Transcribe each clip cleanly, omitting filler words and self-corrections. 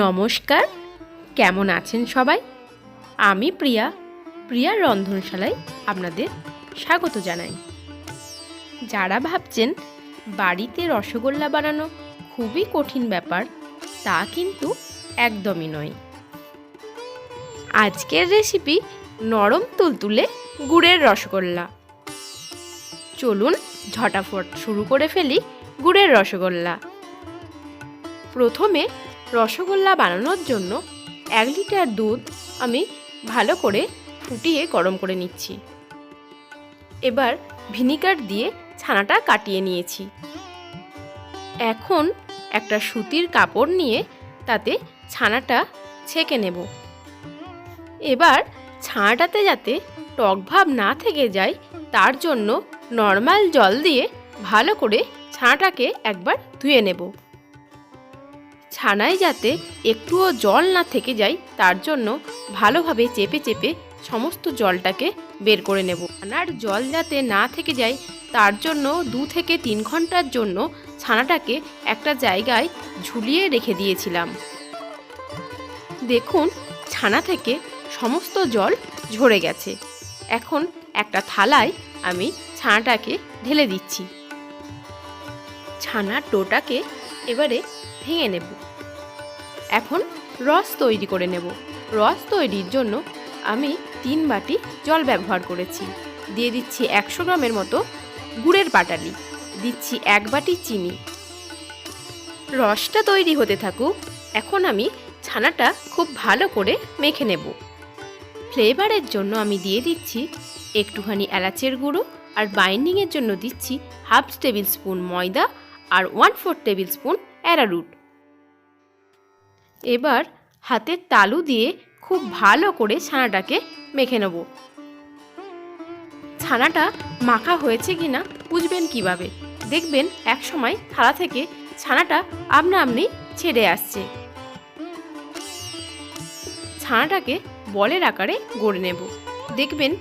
নমস্কার, কেমন আছেন সবাই? আমি প্রিয়ার রন্ধনশালায় আপনাদের স্বাগত জানাই। যারা ভাবছেন বাড়িতে রসগোল্লা বানানো খুবই কঠিন ব্যাপার, তা কিন্তু একদমই নয়। আজকের রেসিপি নরম তুলতুলে গুড়ের রসগোল্লা। চলুন ঝটাফট শুরু করে ফেলি গুড়ের রসগোল্লা। প্রথমে রসগোল্লা বানানোর জন্য 1 লিটার দুধ আমি ভালো করে ফুটিয়ে গরম করে নিচ্ছি। এবার ভিনিগার দিয়ে ছানাটা কাটিয়ে নিয়েছি। এখন একটা সুতির কাপড় নিয়ে তাতে ছানাটা ছেঁকে নেব। এবার ছানাটাতে যাতে টক ভাব না থেকে যায় তার জন্য নর্মাল জল দিয়ে ভালো করে ছানাটাকে একবার ধুয়ে নেব। ছানায় যাতে একটুও জল না থেকে যায় তার জন্য ভালোভাবে চেপে চেপে সমস্ত জলটাকে বের করে নেব। ছানার জল যাতে না থেকে যায় তার জন্য 2 থেকে 3 ঘন্টার জন্য ছানাটাকে একটা জায়গায় ঝুলিয়ে রেখে দিয়েছিলাম। দেখুন ছানা থেকে সমস্ত জল ঝরে গেছে। এখন একটা থালায় আমি ছানাটাকে ঢেলে দিচ্ছি। ছানার ডোটাকে এবারে ভেঙে নেব। এখন রস তৈরি করে নেব। রস তৈরির জন্য আমি 3 বাটি জল ব্যবহার করেছি। দিয়ে দিচ্ছি 100 গ্রামের মতো গুড়ের পাটালি, দিচ্ছি 1 বাটি চিনি। রসটা তৈরি হতে থাকুক। এখন আমি ছানাটা খুব ভালো করে মেখে নেব। ফ্লেভারের জন্য আমি দিয়ে দিচ্ছি একটুখানি এলাচের গুঁড়ো, আর বাইন্ডিংয়ের জন্য দিচ্ছি 1/2 টেবিল স্পুন ময়দা আর 1/4 টেবিল স্পুন অ্যারারুট। এবার হাতের তালু দিয়ে খুব ভালো করে ছানাটাকে মেখে নেব। ছানাটা মাখা হয়েছে কিনা বুঝবেন কিভাবে? দেখবেন এক সময় থালা থেকে ছানাটা আপনা আপনি ছেড়ে আসছে। ছানাটাকে বলের আকারে গড়ে নেব। দেখবেন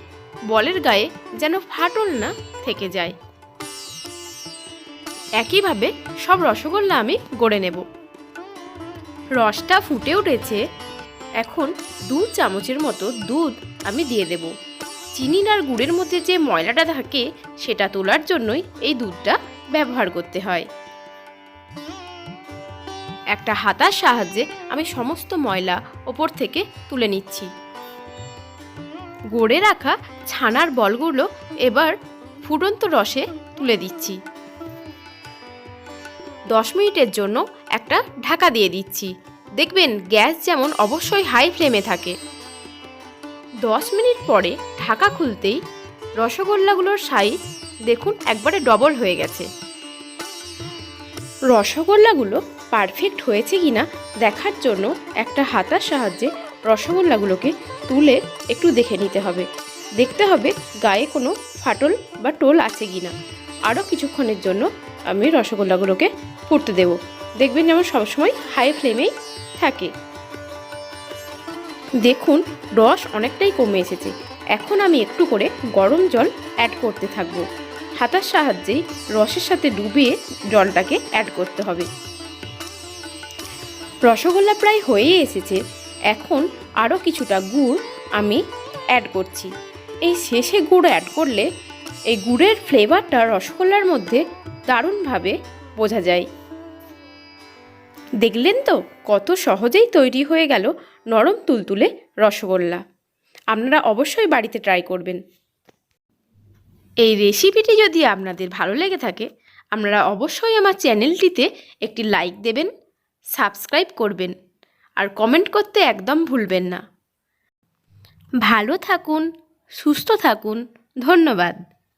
বলের গায়ে যেন ফাটল না থেকে যায়। একইভাবে সব রসগোল্লা আমি গড়ে নেব। রসটা ফুটে উঠেছে। এখন 2 চামচের মতো দুধ আমি দিয়ে দেব। চিনি আর গুড়ের মধ্যে যে ময়লাটা থাকে সেটা তোলার জন্যই এই দুধটা ব্যবহার করতে হয়। একটা হাতার সাহায্যে আমি সমস্ত ময়লা ওপর থেকে তুলে নিচ্ছি। গড়ে রাখা ছানার বলগুলো এবার ফুটন্ত রসে তুলে দিচ্ছি। 10 মিনিটের জন্য একটা ঢাকা দিয়ে দিচ্ছি। দেখবেন গ্যাস যেমন অবশ্যই হাই ফ্লেমে থাকে। 10 মিনিট পরে ঢাকা খুলতেই রসগোল্লাগুলোর সাইজ দেখুন একবারে ডবল হয়ে গেছে। রসগোল্লাগুলো পারফেক্ট হয়েছে কিনা দেখার জন্য একটা হাতার সাহায্যে রসগোল্লাগুলোকে তুলে একটু দেখে নিতে হবে। দেখতে হবে গায়ে কোনো ফাটল বা টোল আছে কিনা। আরও কিছুক্ষণের জন্য আমি রসগোল্লাগুলোকে ফুটতে দেব। দেখবেন যেমন সবসময় হাই ফ্লেমেই থাকে। দেখুন রস অনেকটাই কমে এসেছে। এখন আমি একটু করে গরম জল অ্যাড করতে থাকব। হাতার সাহায্যেই রসের সাথে ডুবিয়ে জলটাকে অ্যাড করতে হবে। রসগোল্লা প্রায় হয়েই এসেছে। এখন আরও কিছুটা গুড় আমি অ্যাড করছি। এই শেষে গুড় অ্যাড করলে এই গুড়ের ফ্লেভারটা রসগোল্লার মধ্যে দারুণভাবে বোঝা যায়। দেখলেন তো কত সহজেই তৈরি হয়ে গেল নরম তুলতুলে রসগোল্লা। আপনারা অবশ্যই বাড়িতে ট্রাই করবেন। এই রেসিপিটি যদি আপনাদের ভালো লেগে থাকে আপনারা অবশ্যই আমার চ্যানেলটিতে একটি লাইক দেবেন, সাবস্ক্রাইব করবেন আর কমেন্ট করতে একদম ভুলবেন না। ভালো থাকুন, সুস্থ থাকুন। ধন্যবাদ।